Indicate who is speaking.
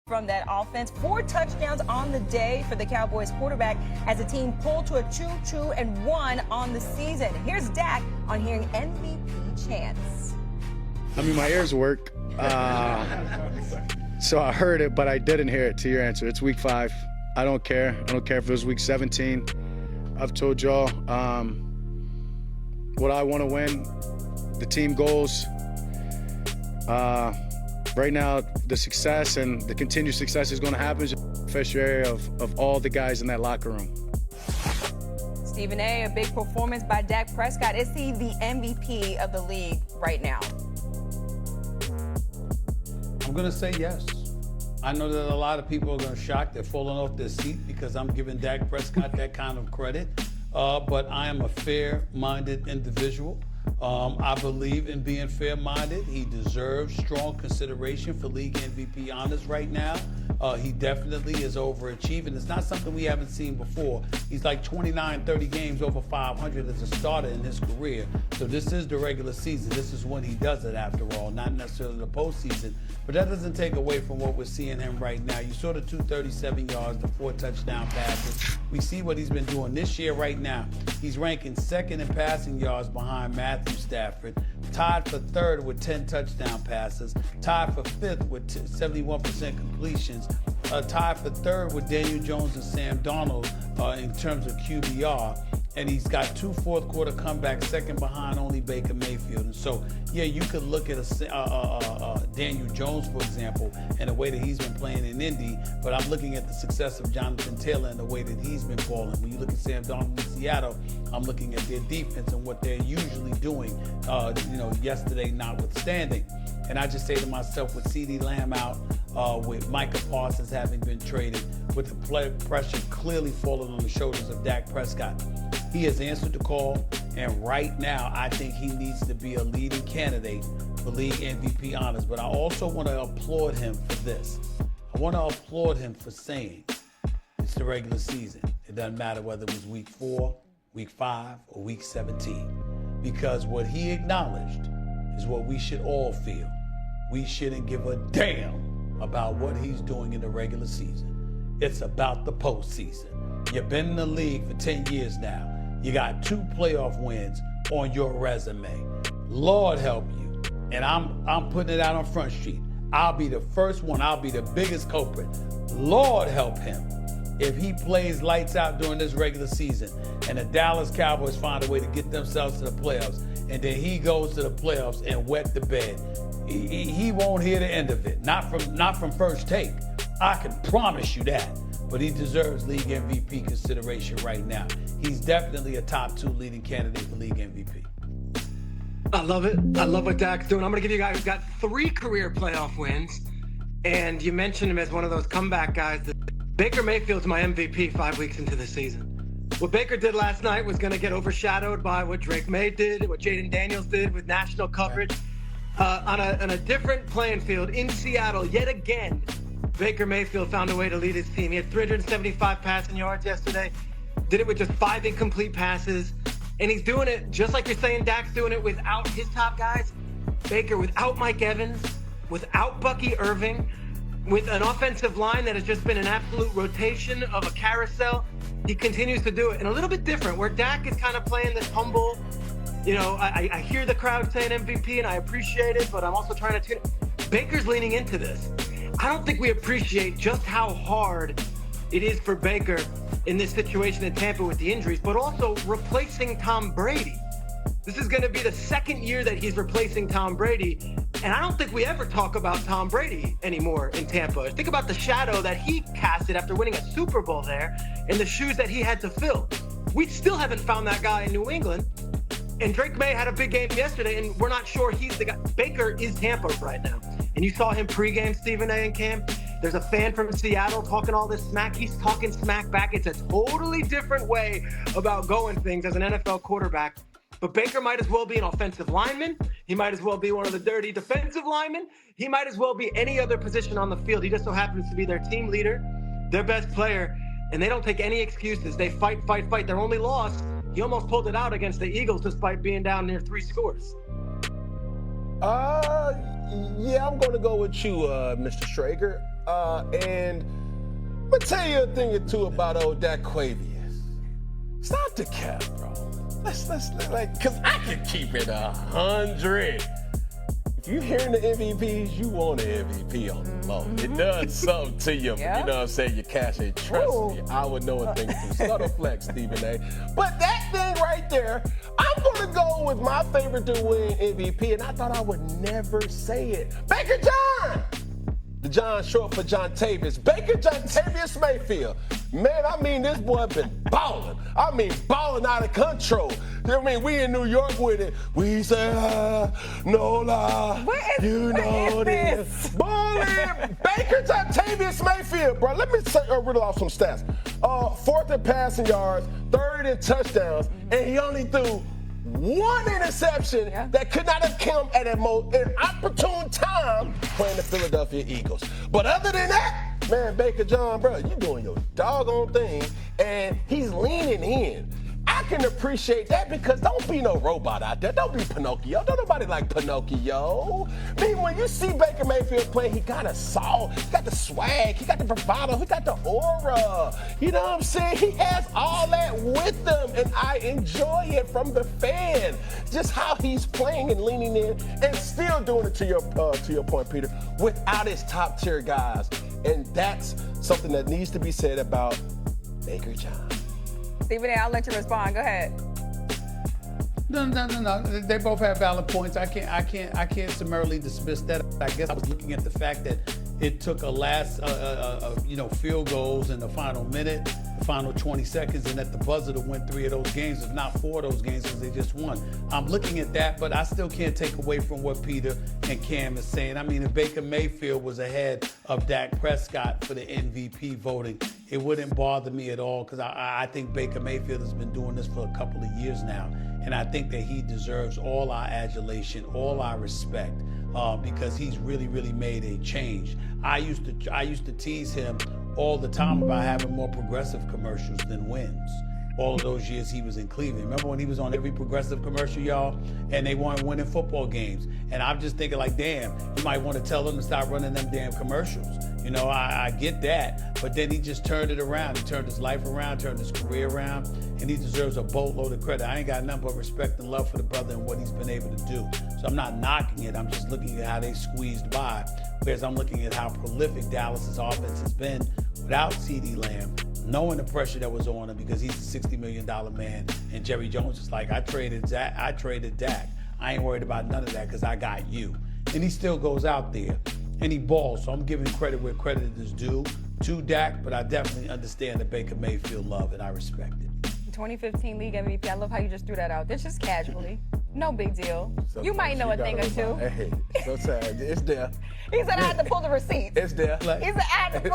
Speaker 1: from that offense. 4 touchdowns on the day for the Cowboys quarterback as the team pulled to a 2-2-1 on the season. Here's Dak on hearing MVP chants.
Speaker 2: I mean, my ears work, so I heard it, but I didn't hear it. To your answer, it's week 5. I don't care. I don't care if it was week 17. I've told y'all what I want to win, the team goals. Right now, the success and the continued success is going to happen as a beneficiary of all the guys in that locker room.
Speaker 1: Stephen A., a big performance by Dak Prescott. Is he the MVP of the league right now?
Speaker 3: I'm going to say yes. I know that a lot of people are going to shock. They're falling off their seat because I'm giving Dak Prescott that kind of credit. But I am a fair-minded individual. I believe in being fair-minded. He deserves strong consideration for league MVP honors right now. He definitely is overachieving. It's not something we haven't seen before. He's like 29, 30 games over 500 as a starter in his career. So this is the regular season. This is when he does it, after all, not necessarily the postseason. But that doesn't take away from what we're seeing him right now. You saw the 237 yards, the 4 touchdown passes. We see what he's been doing this year right now. He's ranking second in passing yards behind Matthew Stafford, tied for third with 10 touchdown passes, tied for fifth with 71% completions, tied for third with Daniel Jones and Sam Darnold in terms of QBR. And he's got 2 fourth-quarter comebacks, second behind only Baker Mayfield. And so, yeah, you could look at Daniel Jones, for example, and the way that he's been playing in Indy, but I'm looking at the success of Jonathan Taylor and the way that he's been balling. When you look at Sam Darnold in Seattle, I'm looking at their defense and what they're usually doing, yesterday notwithstanding. And I just say to myself, with CeeDee Lamb out, with Micah Parsons having been traded, with the pressure clearly falling on the shoulders of Dak Prescott, he has answered the call, and right now I think he needs to be a leading candidate for league MVP honors. But I also want to applaud him for this. I want to applaud him for saying it's the regular season. It doesn't matter whether it was week 4, week 5, or week 17. Because what he acknowledged is what we should all feel. We shouldn't give a damn about what he's doing in the regular season. It's about the postseason. You've been in the league for 10 years now. You got 2 playoff wins on your resume. Lord help you. And I'm putting it out on Front Street. I'll be the first one. I'll be the biggest culprit. Lord help him if he plays lights out during this regular season and the Dallas Cowboys find a way to get themselves to the playoffs, and then he goes to the playoffs and wet the bed. He won't hear the end of it. Not from first take. I can promise you that. But he deserves league MVP consideration right now. He's definitely a top 2 leading candidate for league MVP.
Speaker 4: I love it. I love what Dak's doing. I'm going to give you guys, got 3 career playoff wins, and you mentioned him as one of those comeback guys. Baker Mayfield's my MVP 5 weeks into the season. What Baker did last night was going to get overshadowed by what Drake May did, what Jaden Daniels did with national coverage. On a different playing field in Seattle, yet again, Baker Mayfield found a way to lead his team. He had 375 passing yards yesterday, did it with just 5 incomplete passes, and he's doing it just like you're saying Dak's doing it without his top guys. Baker without Mike Evans, without Bucky Irving, with an offensive line that has just been an absolute rotation of a carousel. He continues to do it, and a little bit different, where Dak is kind of playing this humble, I hear the crowd saying MVP, and I appreciate it, but I'm also trying to tune it. Baker's leaning into this. I don't think we appreciate just how hard it is for Baker in this situation in Tampa with the injuries, but also replacing Tom Brady. This is going to be the 2nd year that he's replacing Tom Brady, and I don't think we ever talk about Tom Brady anymore in Tampa. Think about the shadow that he casted after winning a Super Bowl there and the shoes that he had to fill. We still haven't found that guy in New England, and Drake May had a big game yesterday, and we're not sure he's the guy. Baker is Tampa right now. And you saw him pregame, Stephen A. and Cam. There's a fan from Seattle talking all this smack. He's talking smack back. It's a totally different way about going things as an NFL quarterback. But Baker might as well be an offensive lineman. He might as well be one of the dirty defensive linemen. He might as well be any other position on the field. He just so happens to be their team leader, their best player, and they don't take any excuses. They fight. Their only loss, he almost pulled it out against the Eagles despite being down near 3 scores.
Speaker 5: Yeah, I'm going to go with you, Mr. Schrager. And I'm going to tell you a thing or two about old Dak Quavius. Stop the cap, bro. Let's because I can keep it 100. If you're hearing the MVPs, you want an MVP on the low. It does something to you.
Speaker 1: Yeah.
Speaker 5: You know what I'm saying? You cash it. Trust me, I would know a thing through subtle flex, Stephen A. But that thing right there, I'm going to go with my favorite to win MVP, and I thought I would never say it. Baker John! The John short for John Tavius. Baker John Tavius Mayfield. Man, I mean, this boy been balling. I mean, balling out of control. I mean, we in New York with it. We say, no lie. You know this. Balling. Baker John Tavius Mayfield, bro. Let me riddle off some stats. 4th in passing yards, 3rd in touchdowns, and he only threw one interception that could not have come at an opportune time playing the Philadelphia Eagles. But other than that, man, Baker John, bro, you doing your doggone thing, and he's leaning in. I can appreciate that because don't be no robot out there. Don't be Pinocchio. Don't nobody like Pinocchio. I mean, when you see Baker Mayfield play, he got a soul. He got the swag. He got the bravado. He got the aura. You know what I'm saying? He has all that with him, and I enjoy it from the fan. Just how he's playing and leaning in and still doing it to your point, Peter, without his top tier guys. And that's something that needs to be said about Baker John.
Speaker 1: Stephen A., I'll let you respond. Go ahead.
Speaker 3: No. They both have valid points. I can't summarily dismiss that. I guess I was looking at the fact that it took a last, field goals in the final minute, the final 20 seconds, and at the buzzer to win 3 of those games, if not 4 of those games, because they just won. I'm looking at that, but I still can't take away from what Peter and Cam is saying. I mean, if Baker Mayfield was ahead of Dak Prescott for the MVP voting, it wouldn't bother me at all, because I think Baker Mayfield has been doing this for a couple of years now, and I think that he deserves all our adulation, all our respect. Because he's really, really made a change. I used to tease him all the time about having more progressive commercials than wins. All of those years he was in Cleveland. Remember when he was on every progressive commercial, y'all? And they weren't winning football games. And I'm just thinking like, damn, you might want to tell them to stop running them damn commercials. You know, I get that. But then he just turned it around. He turned his life around, turned his career around, and he deserves a boatload of credit. I ain't got nothing but respect and love for the brother and what he's been able to do. So I'm not knocking it. I'm just looking at how they squeezed by. Whereas I'm looking at how prolific Dallas's offense has been without CeeDee Lamb, knowing the pressure that was on him because he's a $60 million man. And Jerry Jones is like, I traded Dak. I ain't worried about none of that because I got you. And he still goes out there and he balls. So I'm giving credit where credit is due to Dak, but I definitely understand the Baker Mayfield love and I respect it.
Speaker 1: 2015 league MVP. I love how you just threw that out. That's just casually. No big deal. You might know a thing or two.
Speaker 5: Hey, so sad. It's there.
Speaker 1: He said I had to pull the receipts.
Speaker 5: It's there.
Speaker 1: He said I had to pull